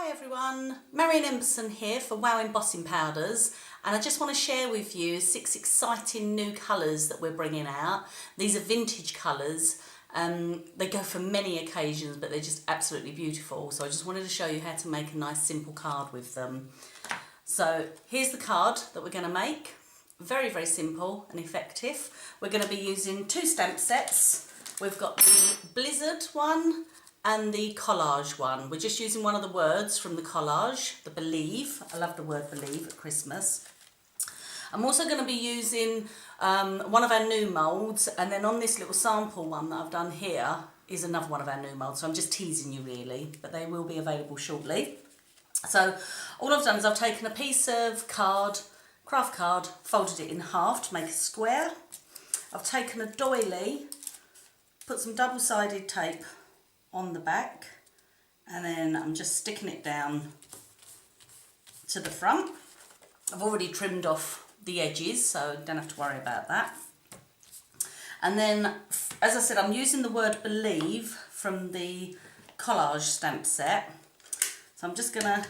Hi everyone, Marion Emberson here for Wow Embossing Powders, and I just want to share with you 6 exciting new colours that we're bringing out. These are vintage colours. They go for many occasions, but they're just absolutely beautiful. So I just wanted to show you how to make a nice simple card with them. So here's the card that we're going to make. Very, very simple and effective. We're going to be using 2 stamp sets. We've got the Blizzard one and the collage one. We're just using one of the words from the collage, the believe. I love the word believe at Christmas. I'm also going to be using one of our new moulds, and then on this little sample one that I've done here is another one of our new moulds. So I'm just teasing you really, but they will be available shortly. So all I've done is I've taken a piece of card, craft card, folded it in half to make a square. I've taken a doily, put some double-sided tape on the back, and then I'm just sticking it down to the front. I've already trimmed off the edges, so don't have to worry about that. And then, as I said, I'm using the word believe from the collage stamp set. So I'm just gonna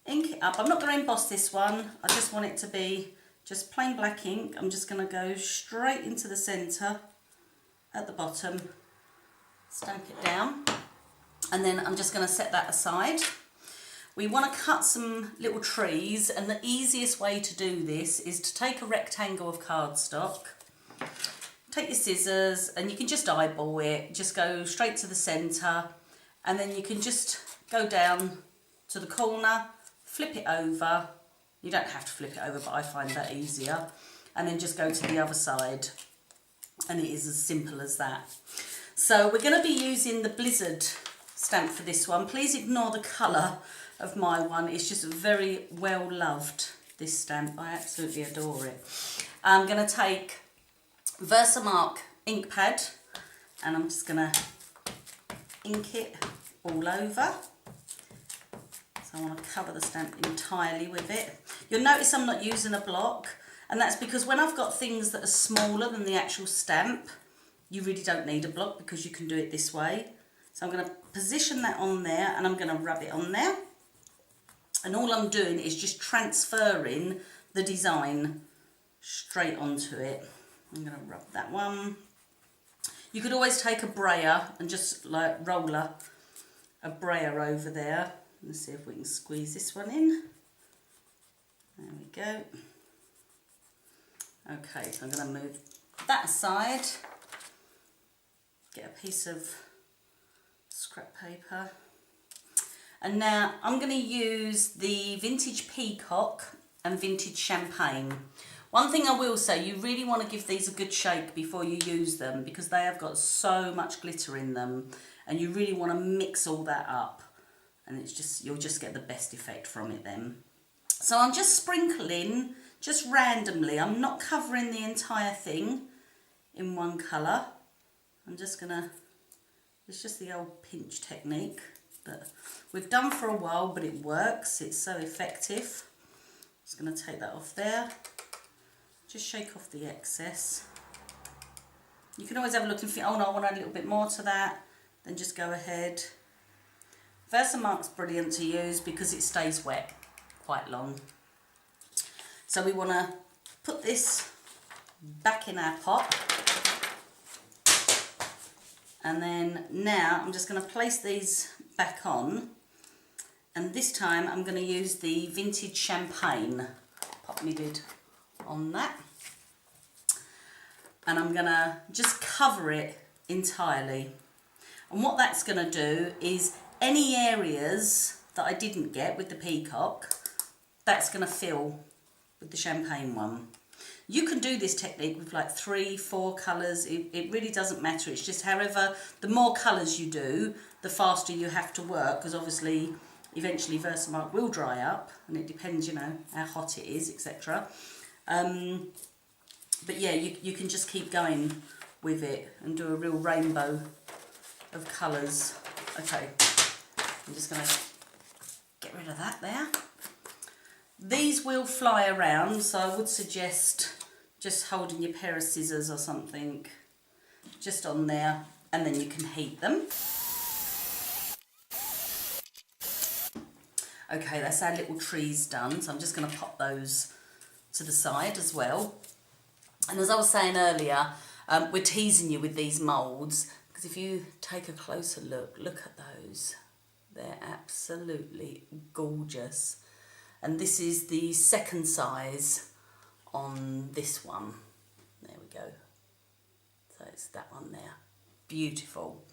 ink it up. I'm not going to emboss this one. I just want it to be just plain black ink. I'm just going to go straight into the centre at the bottom, stamp it down, and then I'm just going to set that aside. We want to cut some little trees, and the easiest way to do this is to take a rectangle of cardstock, take your scissors, and you can just eyeball it, just go straight to the centre, and then you can just go down to the corner, flip it over. You don't have to flip it over, but I find that easier, and then just go to the other side, and it is as simple as that. So we're going to be using the Blizzard stamp for this one. Please ignore the colour of my one. It's just very well loved, this stamp. I absolutely adore it. I'm going to take Versamark ink pad, and I'm just going to ink it all over. So I want to cover the stamp entirely with it. You'll notice I'm not using a block, and that's because when I've got things that are smaller than the actual stamp, you really don't need a block because you can do it this way. So I'm going to position that on there, and I'm going to rub it on there. And all I'm doing is just transferring the design straight onto it. I'm going to rub that one. You could always take a brayer and just like roll a brayer over there. Let's see if we can squeeze this one in. There we go. Okay, so I'm going to move that aside. Get a piece of scrap paper. And now I'm going to use the Vintage Peacock and Vintage Champagne. One thing I will say, you really want to give these a good shake before you use them, because they have got so much glitter in them, and you really want to mix all that up, and it's just, you'll just get the best effect from it then. So I'm just sprinkling, just randomly. I'm not covering the entire thing in one colour. I'm just gonna, it's just the old pinch technique that we've done for a while, but it works, it's so effective. Just gonna take that off there, just shake off the excess. You can always have a look and think, oh no, I want to add a little bit more to that, then just go ahead. Versamark's brilliant to use because it stays wet quite long. So we want to put this back in our pot. And then now I'm just going to place these back on, and this time I'm going to use the Vintage Champagne. Pop my lid on that, and I'm going to just cover it entirely. And what that's going to do is any areas that I didn't get with the peacock, that's going to fill with the champagne one. You can do this technique with like 3, 4 colours, it really doesn't matter. It's just however, the more colours you do, the faster you have to work, because obviously eventually Versamark will dry up, and it depends, you know, how hot it is, etc. But yeah, you can just keep going with it and do a real rainbow of colours. Okay, I'm just going to get rid of that there. These will fly around, so I would suggest just holding your pair of scissors or something just on there, and then you can heat them. Okay, that's our little trees done, so I'm just going to pop those to the side as well. And as I was saying earlier, we're teasing you with these moulds, because if you take a closer look, look at those. They're absolutely gorgeous. And this is the second size on this one. There we go. So it's that one there. Beautiful.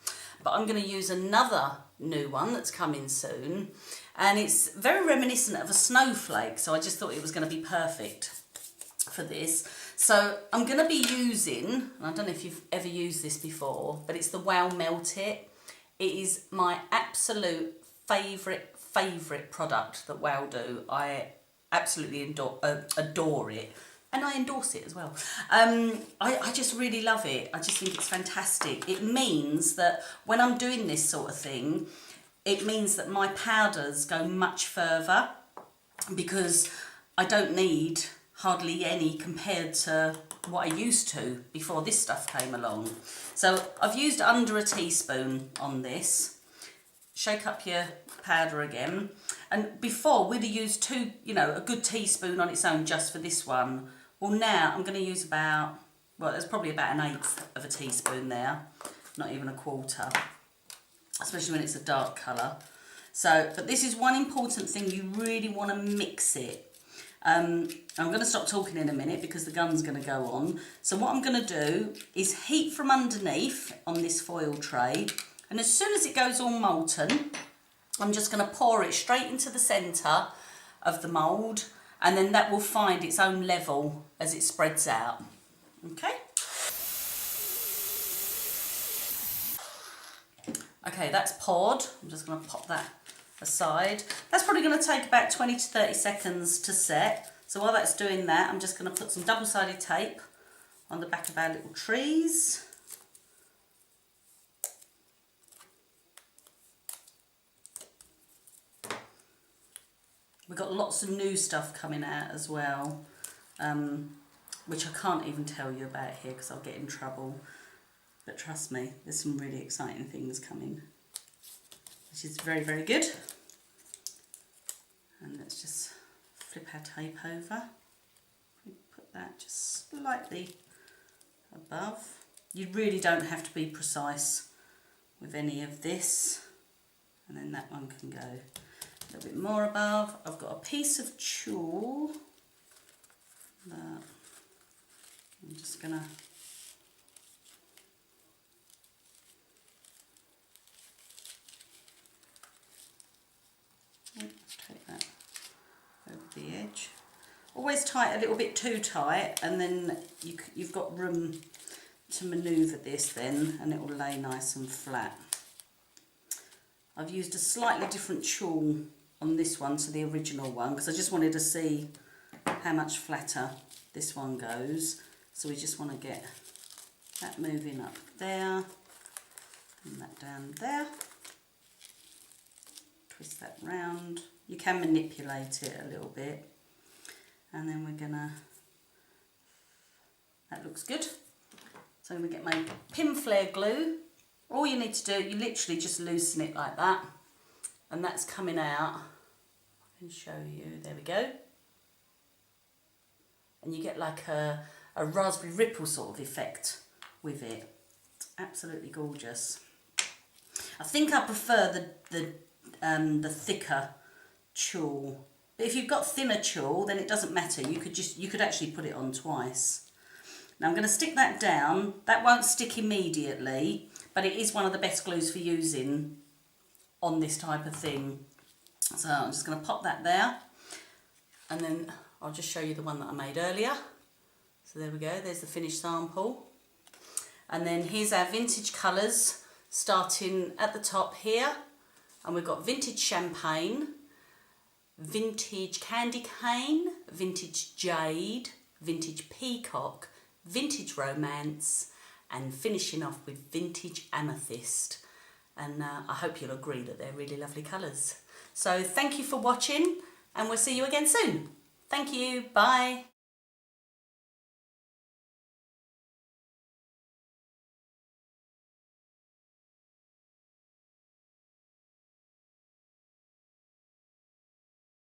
But I'm going to use another new one that's coming soon, and it's very reminiscent of a snowflake, so I just thought it was going to be perfect for this. So I'm going to be using, and I don't know if you've ever used this before, but it's the Wow Melt It. It is my absolute favourite product that Wow do. I absolutely adore it. And I endorse it as well. I just really love it. I just think it's fantastic. It means that when I'm doing this sort of thing, it means that my powders go much further, because I don't need hardly any compared to what I used to before this stuff came along. So I've used under a teaspoon on this. Shake up your powder again. And before we'd have used a good teaspoon on its own just for this one. Well, now I'm going to use there's probably about 1/8 of a teaspoon there, not even a quarter, especially when it's a dark colour. So, but this is one important thing, you really want to mix it. I'm going to stop talking in a minute because the gun's going to go on. So what I'm going to do is heat from underneath on this foil tray, and as soon as it goes all molten, I'm just going to pour it straight into the centre of the mould, and then that will find its own level as it spreads out. Okay? Okay, that's poured. I'm just going to pop that aside. That's probably going to take about 20 to 30 seconds to set. So while that's doing that, I'm just going to put some double-sided tape on the back of our little trees. We've got lots of new stuff coming out as well, which I can't even tell you about here because I'll get in trouble. But trust me, there's some really exciting things coming, which is very, very good. And let's just flip our tape over. Put that just slightly above. You really don't have to be precise with any of this. And then that one can go a little bit more above. I've got a piece of tulle that I'm just gonna let's take that over the edge. Always tie it a little bit too tight, and then you've got room to manoeuvre this then, and it will lay nice and flat. I've used a slightly different tulle on this one to the original one because I just wanted to see how much flatter this one goes. So we just want to get that moving up there and that down there. Twist that round. You can manipulate it a little bit. And then we're gonna, that looks good. So I'm gonna get my pin flare glue. All you need to do, you literally just loosen it like that, and that's coming out. I can show you, there we go. And you get like a raspberry ripple sort of effect with it. It's absolutely gorgeous. I think I prefer the thicker tulle. But if you've got thinner tulle, then it doesn't matter. You could actually put it on twice. Now I'm going to stick that down. That won't stick immediately, but it is one of the best glues for using on this type of thing. So I'm just going to pop that there, and then I'll just show you the one that I made earlier. So there we go, there's the finished sample. And then here's our vintage colours, starting at the top here, and we've got vintage champagne, vintage candy cane, vintage jade, vintage peacock, vintage romance, and finishing off with vintage amethyst. And I hope you'll agree that they're really lovely colours. So thank you for watching, and we'll see you again soon. Thank you, bye.